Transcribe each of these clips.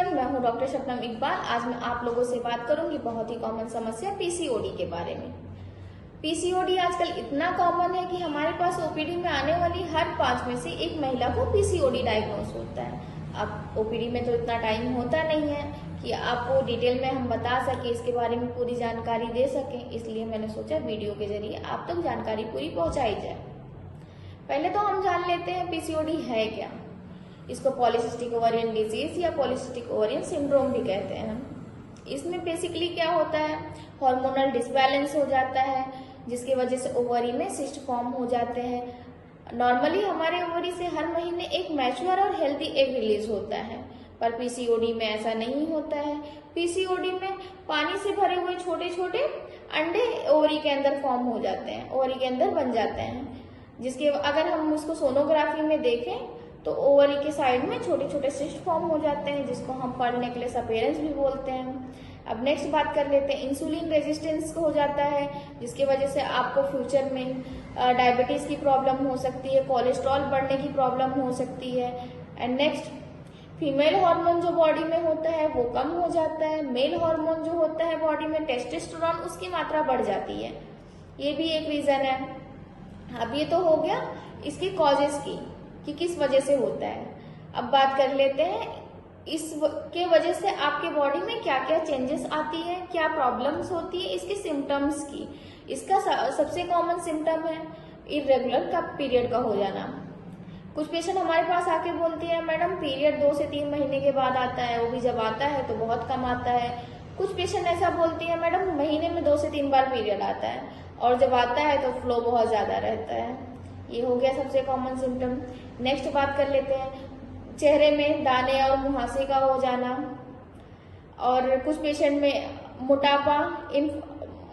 Everyone, मैं हूं doctor Shabnam Iqbal. आज मैं आप लोगों से बात करूंगी बहुत ही कॉमन समस्या पीसीओडी के बारे में। पीसीओडी आजकल इतना कॉमन है कि हमारे पास ओपीडी में आने वाली हर 5 में से एक महिला को पीसीओडी डायग्नोस होता है। अब ओपीडी में तो इतना टाइम होता नहीं है कि आपको डिटेल में हम बता सके, इसके बारे में पूरी जानकारी दे सकें, इसलिए मैंने सोचा वीडियो के जरिए आप तक जानकारी पूरी पहुंचाई जाए। पहले तो हम जान लेते हैं पीसीओडी है क्या। इसको पॉलीसिस्टिक ओवरियन डिजीज या पॉलीसिस्टिक ओवरियन सिंड्रोम भी कहते हैं। इसमें बेसिकली क्या होता है, हार्मोनल डिसबैलेंस हो जाता है जिसकी वजह से ओवरी में सिस्ट फॉर्म हो जाते हैं। नॉर्मली हमारे ओवरी से हर महीने एक मैच्योर और हेल्दी एग रिलीज होता है, पर पीसीओडी में ऐसा नहीं होता है। पीसीओडी में पानी से भरे हुए छोटे छोटे अंडे ओवरी के अंदर फॉर्म हो जाते हैं, ओवरी के अंदर बन जाते हैं, जिसके अगर हम उसको सोनोग्राफी में देखें तो ओवरी के साइड में छोटे छोटे सिस्ट फॉर्म हो जाते हैं, जिसको हम पर्ल नेकलेस अपीयरेंस भी बोलते हैं। अब नेक्स्ट बात कर लेते हैं, इंसुलिन रेजिस्टेंस हो जाता है जिसकी वजह से आपको फ्यूचर में डायबिटीज की प्रॉब्लम हो सकती है, कोलेस्ट्रॉल बढ़ने की प्रॉब्लम हो सकती है। एंड नेक्स्ट, फीमेल हार्मोन जो बॉडी में होता है वो कम हो जाता है। मेल हार्मोन जो होता है बॉडी में टेस्टोस्टेरोन, उसकी मात्रा बढ़ जाती है, ये भी एक रीजन है। अब ये तो हो गया इसकी कॉजेस की कि किस वजह से होता है। अब बात कर लेते हैं इसके वजह से आपके बॉडी में क्या क्या चेंजेस आती है, क्या प्रॉब्लम्स होती है, इसके सिम्टम्स की। इसका सबसे कॉमन सिम्टम है इरेगुलर का पीरियड का हो जाना। कुछ पेशेंट हमारे पास आके बोलते हैं मैडम पीरियड 2 से 3 महीने के बाद आता है, वो भी जब आता है तो बहुत कम आता है। कुछ पेशेंट ऐसा बोलती है मैडम महीने में 2 से 3 बार पीरियड आता है और जब आता है तो फ्लो बहुत ज्यादा रहता है। ये हो गया सबसे कॉमन सिम्टम। नेक्स्ट बात कर लेते हैं चेहरे में दाने और मुहासे का हो जाना, और कुछ पेशेंट में मोटापा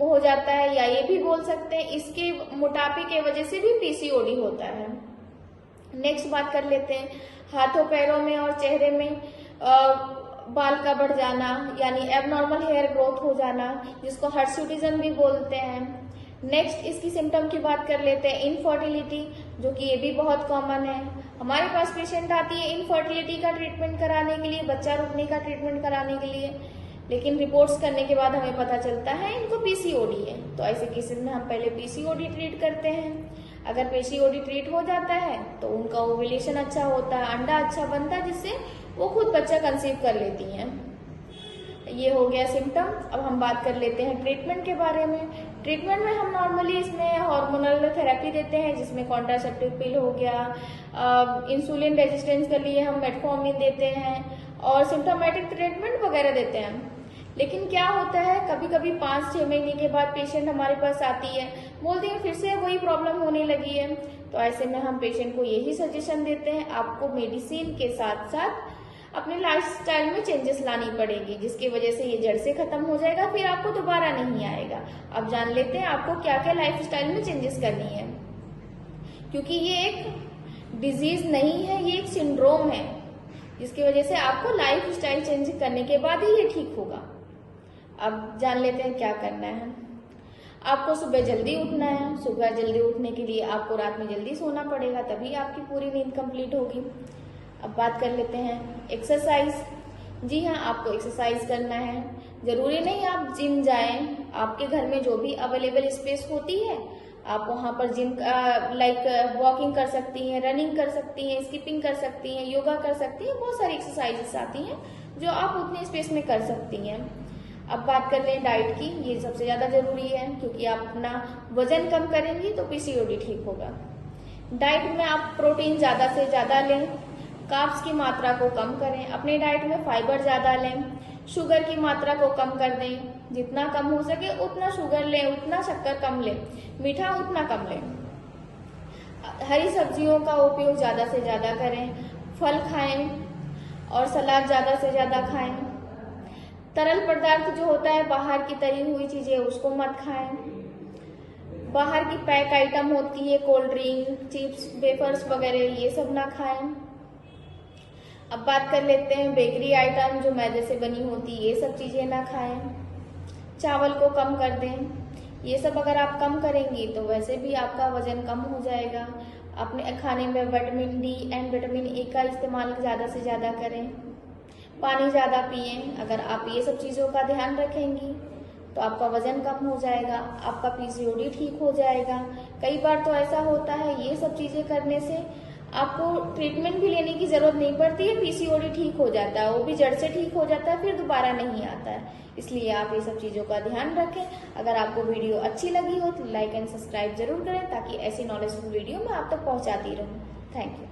हो जाता है, या ये भी बोल सकते हैं इसके मोटापे के वजह से भी पीसीओडी होता है। नेक्स्ट बात कर लेते हैं हाथों पैरों में और चेहरे में बाल का बढ़ जाना, यानी एबनॉर्मल हेयर ग्रोथ हो जाना, जिसको हर्सुटिज्म भी बोलते हैं। नेक्स्ट इसकी सिम्टम की बात कर लेते हैं इनफर्टिलिटी, जो कि ये भी बहुत कॉमन है। हमारे पास पेशेंट आती है इनफर्टिलिटी का ट्रीटमेंट कराने के लिए, बच्चा रुकने का ट्रीटमेंट कराने के लिए, लेकिन रिपोर्ट्स करने के बाद हमें पता चलता है इनको पीसीओडी है। तो ऐसे केसेस में हम पहले पीसीओडी ट्रीट करते हैं। अगर पीसीओडी ट्रीट हो जाता है तो उनका ओव्यूलेशन अच्छा होता है, अंडा अच्छा बनता है, जिससे वो खुद बच्चा कंसीव कर लेती हैं। ये हो गया सिम्टम। अब हम बात कर लेते हैं ट्रीटमेंट के बारे में। ट्रीटमेंट में हम नॉर्मली इसमें हार्मोनल थेरेपी देते हैं, जिसमें कॉन्ट्रासेप्टिव पिल हो गया, इंसुलिन रेजिस्टेंस के लिए हम मेटफॉर्मिन देते हैं और सिम्टोमेटिक ट्रीटमेंट वगैरह देते हैं। लेकिन क्या होता है, कभी कभी 5-6 महीने के बाद पेशेंट हमारे पास आती है, बोलती है फिर से वही प्रॉब्लम होने लगी है। तो ऐसे में हम पेशेंट को यही सजेशन देते हैं, आपको मेडिसिन के साथ साथ अपने लाइफस्टाइल में चेंजेस लानी पड़ेगी, जिसकी वजह से ये जड़ से खत्म हो जाएगा, फिर आपको दोबारा नहीं आएगा। अब जान लेते हैं आपको क्या क्या लाइफस्टाइल में चेंजेस करनी है, क्योंकि ये एक डिजीज नहीं है, ये एक सिंड्रोम है, जिसकी वजह से आपको लाइफस्टाइल चेंज करने के बाद ही ये ठीक होगा। अब जान लेते हैं क्या करना है। आपको सुबह जल्दी उठना है। सुबह जल्दी उठने के लिए आपको रात में जल्दी सोना पड़ेगा, तभी आपकी पूरी नींद कंप्लीट होगी। अब बात कर लेते हैं एक्सरसाइज। जी हाँ, आपको एक्सरसाइज करना है। जरूरी नहीं आप जिम जाएं, आपके घर में जो भी अवेलेबल स्पेस होती है आप वहां पर जिम लाइक वॉकिंग कर सकती हैं, रनिंग कर सकती हैं, स्किपिंग कर सकती हैं, योगा कर सकती हैं। बहुत सारी एक्सरसाइजेस आती हैं जो आप उतने स्पेस में कर सकती हैं। अब बात कर लें डाइट की। ये सबसे ज्यादा जरूरी है, क्योंकि आप अपना वजन कम करेंगी तो पीसीओडी ठीक होगा। डाइट में आप प्रोटीन ज्यादा से ज्यादा लें, कार्ब्स की मात्रा को कम करें, अपने डाइट में फाइबर ज्यादा लें, शुगर की मात्रा को कम कर दें, जितना कम हो सके उतना शुगर लें, उतना शक्कर कम लें, मीठा उतना कम लें। हरी सब्जियों का उपयोग ज्यादा से ज्यादा करें, फल खाएं और सलाद ज्यादा से ज्यादा खाएं। तरल पदार्थ जो होता है, बाहर की तली हुई चीजें, उसको मत खाएं। बाहर की पैक आइटम होती है, कोल्ड ड्रिंक, चिप्स, वेफर्स वगैरह, ये सब ना खाएं। अब बात कर लेते हैं बेकरी आइटम जो मैदे से बनी होती है, ये सब चीजें ना खाएं। चावल को कम कर दें। ये सब अगर आप कम करेंगी तो वैसे भी आपका वजन कम हो जाएगा। अपने खाने में vitamin D and vitamin A का इस्तेमाल ज्यादा से ज्यादा करें। पानी ज़्यादा पिएं। अगर आप ये सब चीज़ों का ध्यान रखेंगी तो आपका वजन कम हो जाएगा, आपका पीसीओडी ठीक हो जाएगा। कई बार तो ऐसा होता है ये सब चीज़ें करने से आपको ट्रीटमेंट भी लेने की जरूरत नहीं पड़ती है, पीसीओडी ठीक हो जाता है, वो भी जड़ से ठीक हो जाता है, फिर दोबारा नहीं आता है। इसलिए आप ये सब चीज़ों का ध्यान रखें। अगर आपको वीडियो अच्छी लगी हो तो लाइक एंड सब्सक्राइब जरूर करें ताकि ऐसी नॉलेजफुल वीडियो मैं आप तक पहुंचाती रहूं। Thank you.